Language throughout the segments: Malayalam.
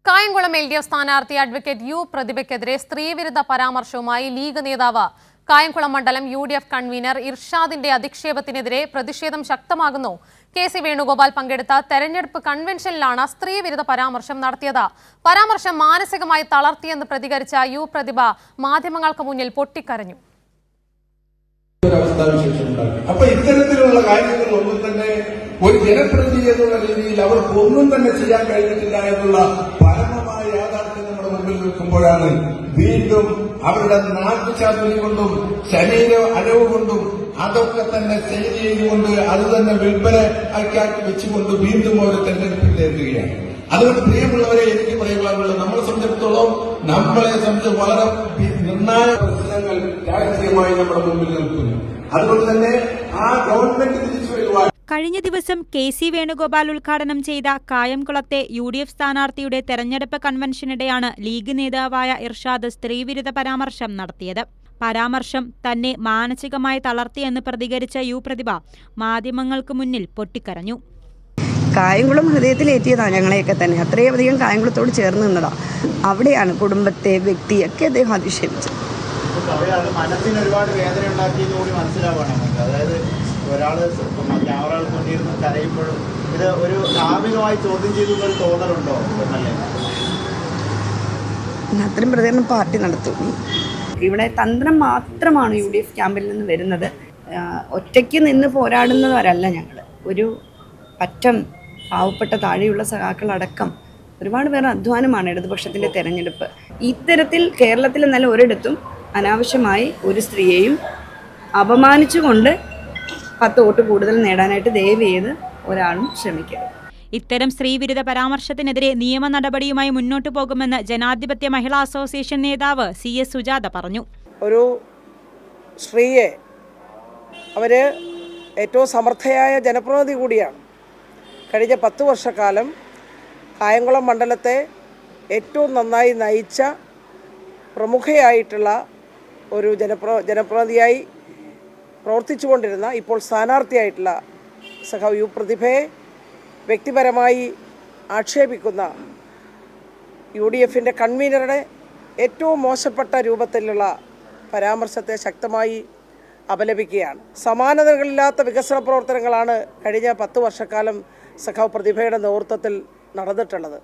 കായംകുളം LDF സ്ഥാനാർത്ഥി അഡ്വക്കേറ്റ് യു പ്രതിഭയ്ക്കെതിരെ സ്ത്രീവിരുദ്ധ പരാമർശവുമായി ലീഗ് നേതാവ് കായംകുളം മണ്ഡലം UDF കൺവീനർ ഇർഷാദിന്റെ അധിക്ഷേപത്തിനെതിരെ പ്രതിഷേധം ശക്തമാകുന്നു. KC വേണുഗോപാൽ പങ്കെടുത്ത തെരഞ്ഞെടുപ്പ് കൺവെൻഷനിലാണ് സ്ത്രീവിരുദ്ധ പരാമർശം നടത്തിയത്. പരാമർശം മാനസികമായി തളർത്തിയെന്ന് പ്രതികരിച്ച യു പ്രതിഭ മാധ്യമങ്ങൾക്ക് മുന്നിൽ പൊട്ടിക്കരഞ്ഞു. അപ്പൊ ഇത്തരത്തിലുള്ള കാര്യങ്ങളൊന്നും തന്നെ ഒരു ജനപ്രതിനിധി എന്നുള്ള രീതിയിൽ അവർക്ക് ഒന്നും തന്നെ ചെയ്യാൻ കഴിഞ്ഞിട്ടില്ല എന്നുള്ള പരമമായ യാഥാർത്ഥ്യം നമ്മുടെ മുമ്പിൽ നിൽക്കുമ്പോഴാണ് വീണ്ടും അവരുടെ നാട്ടുചാതുരി കൊണ്ടും ശരീര അലവ് കൊണ്ടും അതൊക്കെ തന്നെ ചെയ്തുകൊണ്ട് അത് തന്നെ വിൽപ്പനയ്ക്കാക്കി വെച്ചുകൊണ്ട് വീണ്ടും അവർ തെരഞ്ഞെടുപ്പിലേക്കുകയാണ്. അതുകൊണ്ട് പ്രിയമുള്ളവരെ, എനിക്ക് പറയുവാനുള്ളത്, നമ്മളെ സംബന്ധിച്ചിടത്തോളം നമ്മളെ സംബന്ധിച്ച് വളരെ നിർണായക പ്രശ്നങ്ങൾ രാഷ്ട്രീയമായി നമ്മുടെ മുമ്പിൽ നിൽക്കുന്നു. അതുകൊണ്ട് തന്നെ ആ ഗവൺമെന്റ് തിരിച്ചു വരുവാൻ കഴിഞ്ഞ ദിവസം KC വേണുഗോപാൽ ഉദ്ഘാടനം ചെയ്ത കായംകുളത്തെ UDF സ്ഥാനാർത്ഥിയുടെ തെരഞ്ഞെടുപ്പ് കൺവെൻഷനിടെയാണ് ലീഗ് നേതാവായ ഇർഷാദ് സ്ത്രീവിരുദ്ധ പരാമർശം നടത്തിയത്. പരാമർശം തന്നെ മാനസികമായി തളർത്തിയെന്ന് പ്രതികരിച്ച യു പ്രതിഭ മാധ്യമങ്ങൾക്ക് മുന്നിൽ പൊട്ടിക്കരഞ്ഞു. കായംകുളം ഹൃദയത്തിലേറ്റിയതാണ് ഞങ്ങളെയൊക്കെ തന്നെ. അത്രയധികം കായംകുളത്തോട് ചേർന്ന് നിന്നതാണ്. അവിടെയാണ് കുടുംബത്തെ, വ്യക്തിയൊക്കെ അദ്ദേഹം അധിക്ഷേപിച്ചത്. മനസ്സിന് ഒരുപാട് വേദന ഉണ്ടാക്കിയെന്ന് കൂടി മനസ്സിലാവണം. അതായത് ഒരാള് ക്യാമറകൾ കൊണ്ടിരുന്ന് കരയുമ്പോഴും ഇത് ഒരു ധാർമ്മികമായി ചോദ്യം ചെയ്തൊരു തോന്നലുണ്ടോ? അത്രയും പ്രതികരണം പാർട്ടി നടത്തും. ഇവിടെ തന്ത്രം മാത്രമാണ് UDF ക്യാമ്പിൽ നിന്ന് വരുന്നത്. ഒറ്റയ്ക്ക് നിന്ന് പോരാടുന്നവരല്ല ഞങ്ങൾ. ഒരു പറ്റം പാവപ്പെട്ട താഴെയുള്ള സഖാക്കളടക്കം ഒരുപാട് പേർ അധ്വാനമാണ് ഇടതുപക്ഷത്തിൻ്റെ തെരഞ്ഞെടുപ്പ്. ഇത്തരത്തിൽ കേരളത്തിൽ നല്ല ഒരിടത്തും അനാവശ്യമായി ഒരു സ്ത്രീയെയും അപമാനിച്ചുകൊണ്ട് 10 വോട്ട് കൂടുതൽ നേടാനായിട്ട് ദയവ് ചെയ്ത് ഒരാളും ശ്രമിക്കരുത്. ഇത്തരം സ്ത്രീവിരുദ്ധ പരാമർശത്തിനെതിരെ നിയമ നടപടിയുമായി മുന്നോട്ടു പോകുമെന്ന് ജനാധിപത്യ മഹിളാ അസോസിയേഷൻ നേതാവ് CS സുജാത പറഞ്ഞു. ഒരു സ്ത്രീയെ, അവര് ഏറ്റവും സമർത്ഥയായ ജനപ്രതിനിധി കൂടിയാണ്. കഴിഞ്ഞ 10 വർഷക്കാലം കായംകുളം മണ്ഡലത്തെ ഏറ്റവും നന്നായി നയിച്ച പ്രമുഖയായിട്ടുള്ള ഒരു ജനപ്രതിനിധിയായി പ്രവർത്തിച്ചുകൊണ്ടിരുന്ന, ഇപ്പോൾ സ്ഥാനാർത്ഥിയായിട്ടുള്ള സഖാവ് യു പ്രതിഭയെ വ്യക്തിപരമായി ആക്ഷേപിക്കുന്ന UDFൻ്റെ കൺവീനറുടെ ഏറ്റവും മോശപ്പെട്ട രൂപത്തിലുള്ള പരാമർശത്തെ ശക്തമായി അപലപിക്കുകയാണ്. സമാനതകളില്ലാത്ത വികസന പ്രവർത്തനങ്ങളാണ് കഴിഞ്ഞ 10 വർഷക്കാലം സഖാവ് പ്രതിഭയുടെ നേതൃത്വത്തിൽ നടന്നിട്ടുള്ളത്.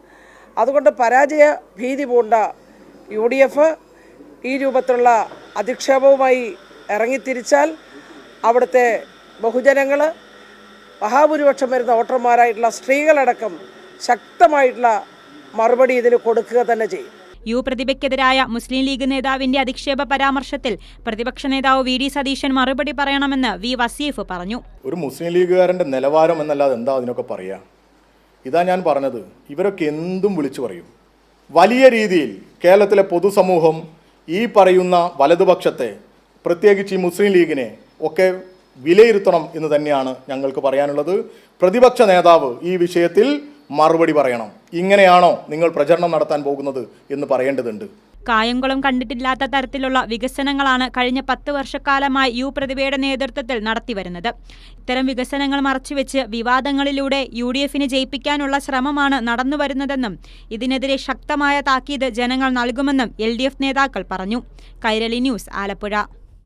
അതുകൊണ്ട് പരാജയ ഭീതി പൂണ്ട UDF ഈ രൂപത്തിലുള്ള അധിക്ഷേപവുമായി ഇറങ്ങിത്തിരിച്ചാൽ അവിടുത്തെ ബഹുജനങ്ങൾ, മഹാഭൂരിപക്ഷം വരുന്ന വോട്ടർമാരായിട്ടുള്ള സ്ത്രീകളടക്കം ശക്തമായിട്ടുള്ള മറുപടി ഇതിന് കൊടുക്കുക തന്നെ ചെയ്യും. യു പ്രതിഭയ്ക്കെതിരായ മുസ്ലിം ലീഗ് നേതാവിന്റെ അധിക്ഷേപ പരാമർശത്തിൽ പ്രതിപക്ഷ നേതാവ് VD സതീശൻ മറുപടി പറയണമെന്ന് V വസീഫ് പറഞ്ഞു. ഒരു മുസ്ലിം ലീഗുകാരൻ്റെ നിലവാരം എന്നല്ലാതെ എന്താ അതിനൊക്കെ പറയുക? ഇതാ ഞാൻ പറഞ്ഞത്, ഇവരൊക്കെ എന്തും വിളിച്ചു പറയും. വലിയ രീതിയിൽ കേരളത്തിലെ പൊതുസമൂഹം ഈ പറയുന്ന വലതുപക്ഷത്തെ, പ്രത്യേകിച്ച് ഈ മുസ്ലിം ലീഗിനെ ഒക്കെ വിലയിരുത്തണം എന്ന് തന്നെയാണ് ഞങ്ങൾക്ക് പറയാനുള്ളത്. പ്രതിപക്ഷ നേതാവ് ഈ വിഷയത്തിൽ മറുപടി പറയണം. ഇങ്ങനെയാണോ നിങ്ങൾ പ്രചരണം നടത്താൻ പോകുന്നത് എന്ന് പറയേണ്ടതുണ്ട്. കായംകുളം കണ്ടിട്ടില്ലാത്ത തരത്തിലുള്ള വികസനങ്ങളാണ് കഴിഞ്ഞ 10 വർഷക്കാലമായി യു പ്രതിഭയുടെ നേതൃത്വത്തിൽ നടത്തിവരുന്നത്. ഇത്തരം വികസനങ്ങൾ മറച്ചുവെച്ച് വിവാദങ്ങളിലൂടെ UDFനെ ജയിപ്പിക്കാനുള്ള ശ്രമമാണ് നടന്നുവരുന്നതെന്നും ഇതിനെതിരെ ശക്തമായ താക്കീത് ജനങ്ങൾ നൽകുമെന്നും LDF നേതാക്കൾ പറഞ്ഞു. കൈരളി ന്യൂസ്, ആലപ്പുഴ.